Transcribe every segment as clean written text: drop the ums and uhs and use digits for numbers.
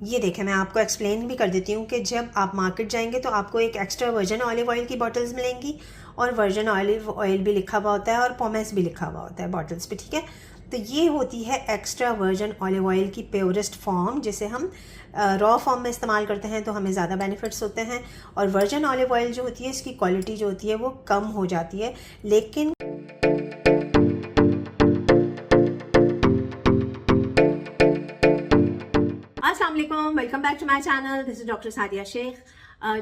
ये देखें, मैं आपको एक्सप्लेन भी कर देती हूँ कि जब आप मार्केट जाएंगे तो आपको एक एक्स्ट्रा वर्जन ऑलिव ऑयल की बॉटल्स मिलेंगी और वर्जन ऑलिव ऑयल भी लिखा हुआ होता है और पोमेस भी लिखा हुआ होता है बॉटल्स पे, ठीक है। तो ये होती है एक्स्ट्रा वर्जन ऑलिव ऑयल की प्योरेस्ट फॉर्म, जिसे हम रॉ फॉर्म में इस्तेमाल करते हैं तो हमें ज़्यादा बेनिफिट्स होते हैं। और वर्जन ऑलिव ऑयल जो होती है इसकी क्वालिटी जो होती है वो कम हो जाती है, लेकिन अस्सलाम वालेकुम, welcome back to my channel. This is doctor Sadia Shaikh.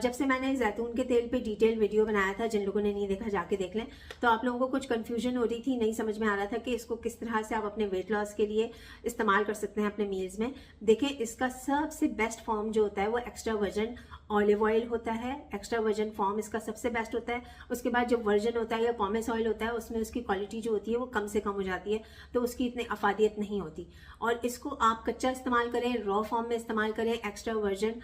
जब से मैंने जैतून के तेल पे डिटेल वीडियो बनाया था, जिन लोगों ने नहीं देखा जाके देख लें, तो आप लोगों को कुछ कंफ्यूजन हो रही थी, नहीं समझ में आ रहा था कि इसको किस तरह से आप अपने वेट लॉस के लिए इस्तेमाल कर सकते हैं अपने मील्स में। देखें, इसका सबसे बेस्ट फॉर्म जो होता है वो एक्स्ट्रा वर्जन ऑलिव ऑयल होता है। एक्स्ट्रा वर्जन फॉर्म इसका सबसे बेस्ट होता है। उसके बाद जो वर्जन होता है या पॉमेस ऑयल होता है, उसमें उसकी क्वालिटी जो होती है वो कम से कम हो जाती है, तो उसकी इतनी अफादियत नहीं होती। और इसको आप कच्चा इस्तेमाल करें, रॉ फॉर्म में इस्तेमाल करें एक्स्ट्रा वर्जन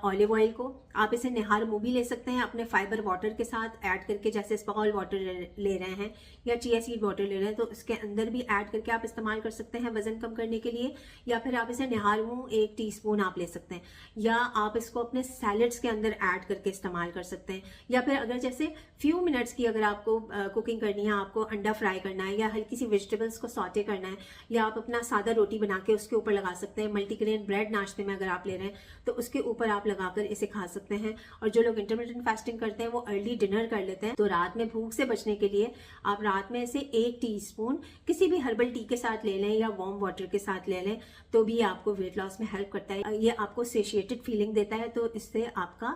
ऑलिव ऑयल को। आप इसे निहार मुँह भी ले सकते हैं अपने फाइबर वाटर के साथ ऐड करके, जैसे स्पॉल वाटर ले रहे हैं या चिया सीड वाटर ले रहे हैं तो इसके अंदर भी ऐड करके आप इस्तेमाल कर सकते हैं वजन कम करने के लिए। या फिर आप इसे निहार मुँह 1 टीस्पून आप ले सकते हैं, या आप इसको अपने सैलड्स के अंदर ऐड करके इस्तेमाल कर सकते हैं। या फिर अगर जैसे फ्यू मिनट्स की अगर आपको कुकिंग करनी है, आपको अंडा फ्राई करना है या हल्की सी वेजिटेबल्स को सॉटे करना है, या आप अपना सादा रोटी बना के उसके ऊपर लगा सकते हैं। मल्टीग्रेन ब्रेड नाश्ते में अगर आप ले रहे हैं तो उसके ऊपर आप लगाकर इसे खा सकते हैं। और जो लोग इंटरमिटेंट फास्टिंग करते हैं वो अर्ली डिनर कर लेते हैं, तो रात में भूख से बचने के लिए आप रात में इसे 1 टीस्पून किसी भी हर्बल टी के साथ ले लें या वार्म वाटर के साथ ले लें, तो भी आपको वेट लॉस में हेल्प करता है। ये आपको सेशिएटेड फीलिंग देता है, तो इससे आपका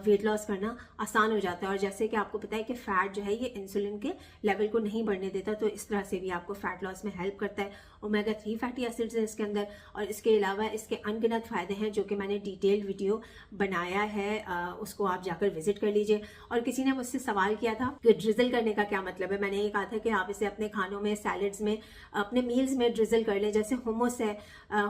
वेट लॉस करना आसान हो जाता है। और जैसे कि आपको पता है कि फैट जो है ये इंसुलिन के लेवल को नहीं बढ़ने देता, तो इस तरह से भी आपको फैट लॉस में हेल्प करता है। ओमेगा 3 फैटी एसिड्स है इसके अंदर, और इसके अलावा इसके अनगिनत फायदे हैं जो कि मैंने डिटेल्ड वीडियो बनाया है, उसको आप जाकर विजिट कर लीजिए। और किसी ने मुझसे सवाल किया था कि ड्रिजल करने का क्या मतलब है। मैंने ये कहा था कि आप इसे अपने खानों में, सैलड्स में, अपने मील्स में ड्रिजल कर लें। जैसे हुमस है,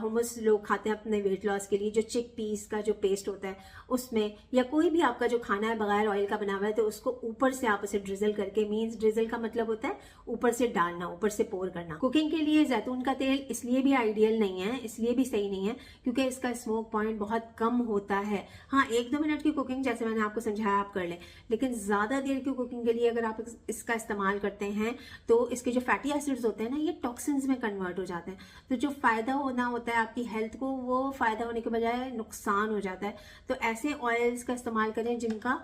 हुमस लोग खाते हैं अपने वेट लॉस के लिए, जो चिक पीस का जो पेस्ट होता है उसमें, या कोई भी आपका जो खाना है बगैर ऑयल का बना हुआ है, तो उसको ऊपर से आप उसे ड्रिजल करके, मीन्स ड्रिजल का मतलब होता है ऊपर से डालना, ऊपर से पोर करना। कुकिंग के लिए जैतून का तेल इसलिए भी आइडियल नहीं है, इसलिए भी सही नहीं है क्योंकि इसका स्मोक पॉइंट बहुत कम होता है। हाँ, 1-2 मिनट की कुकिंग जैसे मैंने आपको समझाया आप कर लें, लेकिन ज्यादा देर की कुकिंग के लिए अगर आप इसका इस्तेमाल करते हैं तो इसके जो फैटी एसिड्स होते हैं ना, ये टॉक्सिन्स में कन्वर्ट हो जाते हैं। तो जो फायदा होना होता है आपकी हेल्थ को, वो फायदा होने के बजाय नुकसान हो जाता है। तो ऐसे ऑयल्स का इस्तेमाल करें जिनका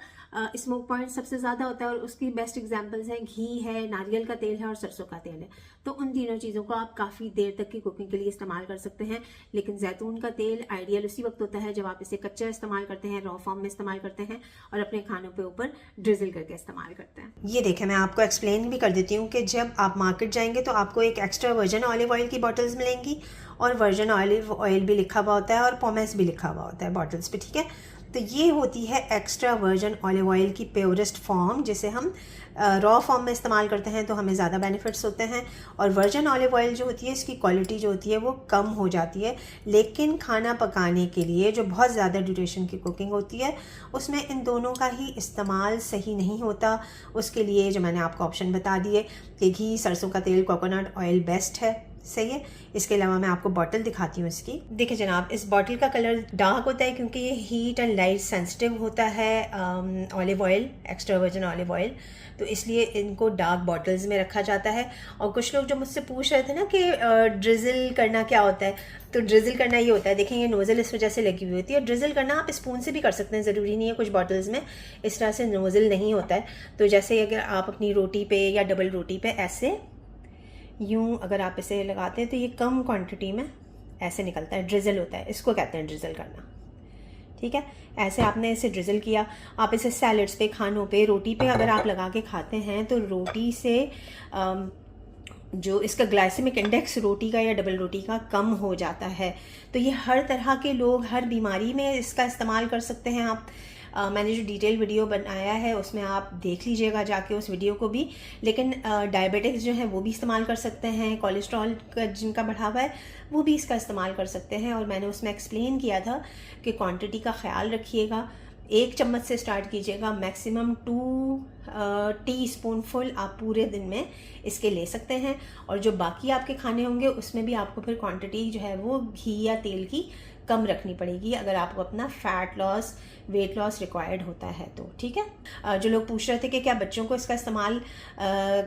स्मोक पॉइंट सबसे ज्यादा होता है, और उसकी बेस्ट एग्जांपल्स हैं घी है, नारियल का तेल है और सरसों का तेल है। तो उन तीनों चीजों को आप काफी देर तक की कुकिंग के लिए इस्तेमाल कर सकते हैं। लेकिन जैतून का तेल आइडियल उसी वक्त होता है जब आप इसे कच्चा इस्तेमाल करते हैं, रॉ फॉर्म में इस्तेमाल करते हैं और अपने खानों पे ऊपर ड्रिजल करके इस्तेमाल करते हैं। ये देखें, मैं आपको एक्सप्लेन भी कर देती हूँ कि जब आप मार्केट जाएंगे तो आपको एक एक्स्ट्रा वर्जन ऑलिव ऑयल की बॉटल्स मिलेंगी और वर्जन ऑलिव ऑयल भी लिखा हुआ होता है और पोमेस भी लिखा हुआ होता है बॉटल्स पे, ठीक है। तो ये होती है एक्स्ट्रा वर्जन ऑलिव ऑयल की प्योरेस्ट फॉर्म, जिसे हम रॉ फॉर्म में इस्तेमाल करते हैं तो हमें ज़्यादा बेनिफिट्स होते हैं। और वर्जन ऑलिव ऑयल जो होती है इसकी क्वालिटी जो होती है वो कम हो जाती है, लेकिन खाना पकाने के लिए जो बहुत ज़्यादा ड्यूरेशन की कुकिंग होती है उसमें इन दोनों का ही इस्तेमाल सही नहीं होता। उसके लिए जो मैंने आपको ऑप्शन बता दिए कि घी, सरसों का तेल, कोकोनट ऑयल बेस्ट है, सही है। इसके अलावा मैं आपको बॉटल दिखाती हूँ इसकी। देखिए जनाब, इस बॉटल का कलर डार्क होता है क्योंकि ये हीट एंड लाइट सेंसिटिव होता है olive oil, extra virgin olive oil, तो इसलिए इनको डार्क बॉटल्स में रखा जाता है। और कुछ लोग जो मुझसे पूछ रहे थे ना कि ड्रिजल करना क्या होता है, तो ड्रिजल करना ये होता है, देखें ये नोज़ल इस वजह से लगी हुई होती है। ड्रिजल करना आप स्पून से भी कर सकते हैं, ज़रूरी नहीं है। कुछ बॉटल्स में इस तरह से नोज़ल नहीं होता है, तो जैसे अगर आप अपनी रोटी पे या डबल रोटी पे ऐसे यूं अगर आप इसे लगाते हैं तो ये कम क्वांटिटी में ऐसे निकलता है, ड्रिजल होता है, इसको कहते हैं ड्रिजल करना, ठीक है। ऐसे आपने इसे ड्रिजल किया, आप इसे सैलड्स पे, खानों पे, रोटी पे अगर आप लगा के खाते हैं तो रोटी से जो इसका ग्लाइसेमिक इंडेक्स रोटी का या डबल रोटी का कम हो जाता है। तो ये हर तरह के लोग, हर बीमारी में इसका इस्तेमाल कर सकते हैं आप। मैंने जो डिटेल वीडियो बनाया है उसमें आप देख लीजिएगा जाके उस वीडियो को भी। लेकिन डायबिटिक्स जो है वो भी इस्तेमाल कर सकते हैं, कोलेस्ट्रॉल का जिनका बढ़ा हुआ है वो भी इसका इस्तेमाल कर सकते हैं। और मैंने उसमें एक्सप्लेन किया था कि क्वांटिटी का ख्याल रखिएगा, 1 चम्मच से स्टार्ट कीजिएगा, मैक्सिमम 2 टीस्पूनफुल आप पूरे दिन में इसके ले सकते हैं। और जो बाकी आपके खाने होंगे उसमें भी आपको फिर क्वांटिटी जो है वो घी या तेल की कम रखनी पड़ेगी अगर आपको अपना fat loss, weight loss required होता है तो, ठीक है। जो लोग पूछ रहे थे कि क्या बच्चों को इसका इस्तेमाल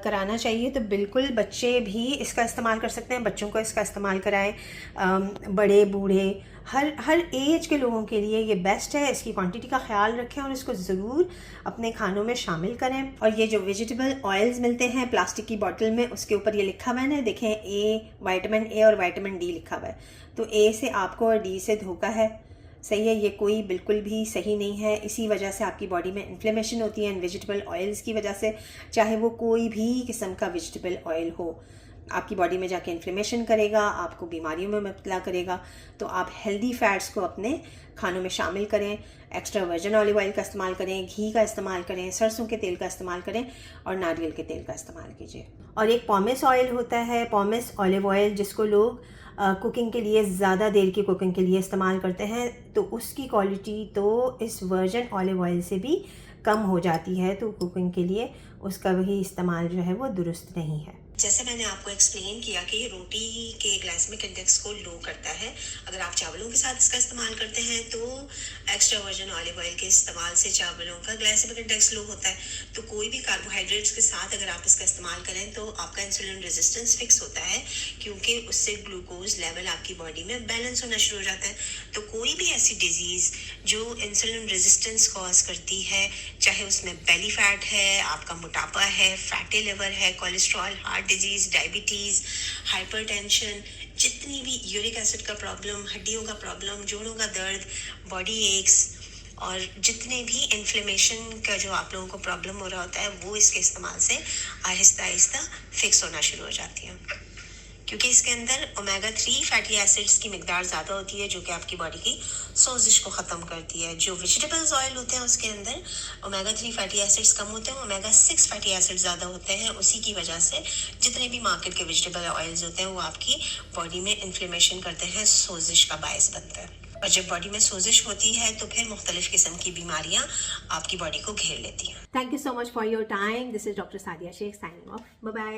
कराना चाहिए, तो बिल्कुल बच्चे भी इसका इस्तेमाल कर सकते हैं, बच्चों को इसका इस्तेमाल कराएं, बड़े बूढ़े हर एज के लोगों के लिए ये बेस्ट है। इसकी क्वांटिटी का ख्याल रखें और इसको ज़रूर अपने खानों में शामिल करें। और ये जो वेजिटेबल ऑयल्स मिलते हैं प्लास्टिक की बोतल में, उसके ऊपर ये लिखा हुआ है ना, देखें विटामिन ए और विटामिन डी लिखा हुआ है, तो ए से आपको और डी से धोखा है, सही है। ये कोई बिल्कुल भी सही नहीं है, इसी वजह से आपकी बॉडी में इन्फ्लेमेशन होती है वेजिटेबल ऑयल्स की वजह से। चाहे वो कोई भी किस्म का वेजिटेबल ऑयल हो, आपकी बॉडी में जाके इन्फ्लेमेशन करेगा, आपको बीमारियों में मुब्तला करेगा। तो आप हेल्दी फैट्स को अपने खानों में शामिल करें, एक्स्ट्रा वर्जिन ऑलिव ऑयल का इस्तेमाल करें, घी का इस्तेमाल करें, सरसों के तेल का इस्तेमाल करें और नारियल के तेल का इस्तेमाल कीजिए। और एक पॉमेस ऑयल होता है, पॉमेस ऑलिव ऑयल, जिसको लोग कुकिंग के लिए, ज़्यादा देर की कुकिंग के लिए इस्तेमाल करते हैं, तो उसकी क्वालिटी तो इस वर्जिन ऑलिव ऑयल से भी कम हो जाती है, तो कुकिंग के लिए उसका वही इस्तेमाल जो है वो दुरुस्त नहीं है। जैसे मैंने आपको एक्सप्लेन किया कि ये रोटी के ग्लाइसेमिक इंडेक्स को लो करता है। अगर आप चावलों के साथ इसका इस्तेमाल करते हैं तो एक्स्ट्रा वर्जिन ऑलिव ऑयल के इस्तेमाल से चावलों का ग्लाइसेमिक इंडेक्स लो होता है। तो कोई भी कार्बोहाइड्रेट्स के साथ अगर आप इसका इस्तेमाल करें तो आपका इंसुलिन रेजिस्टेंस फिक्स होता है, क्योंकि उससे ग्लूकोज लेवल आपकी बॉडी में बैलेंस होना शुरू हो जाता है। तो कोई भी ऐसी डिजीज़ जो इंसुलिन रेजिस्टेंस कॉज करती है, चाहे उसमें बेली फैट है, आपका मोटापा है, फैटी लिवर है, cholesterol, heart disease, diabetes, hypertension, जितनी भी यूरिक एसिड का प्रॉब्लम, हड्डियों का प्रॉब्लम, जोड़ों का दर्द, बॉडी एक्स और जितने भी इन्फ्लेमेशन का जो आप लोगों को प्रॉब्लम हो रहा होता है, वो इसके इस्तेमाल से आहिस्ता आहिस्ता फिक्स होना शुरू हो जाती है। क्योंकि इसके अंदर ओमेगा 3 फैटी एसिड्स की मिकदार ज़्यादा होती है, जो कि आपकी बॉडी की सोजिश को ख़त्म करती है। जो वेजिटेबल्स ऑयल होते हैं उसके अंदर ओमेगा 3 फैटी एसिड्स कम होते हैं, ओमेगा 6 फैटी एसिड्स ज़्यादा होते हैं। उसी की वजह से जितने भी मार्केट के वेजिटेबल ऑयल्स होते हैं वो आपकी बॉडी में इन्फ्लेमेशन करते हैं, सोजिश का बायस बनता है। और जब बॉडी में सोजिश होती है तो फिर मुख्तलिफ किस्म की बीमारियाँ आपकी बॉडी को घेर लेती हैं। Thank you so much for your time. This is doctor Sadia Shaikh signing off. Bye bye.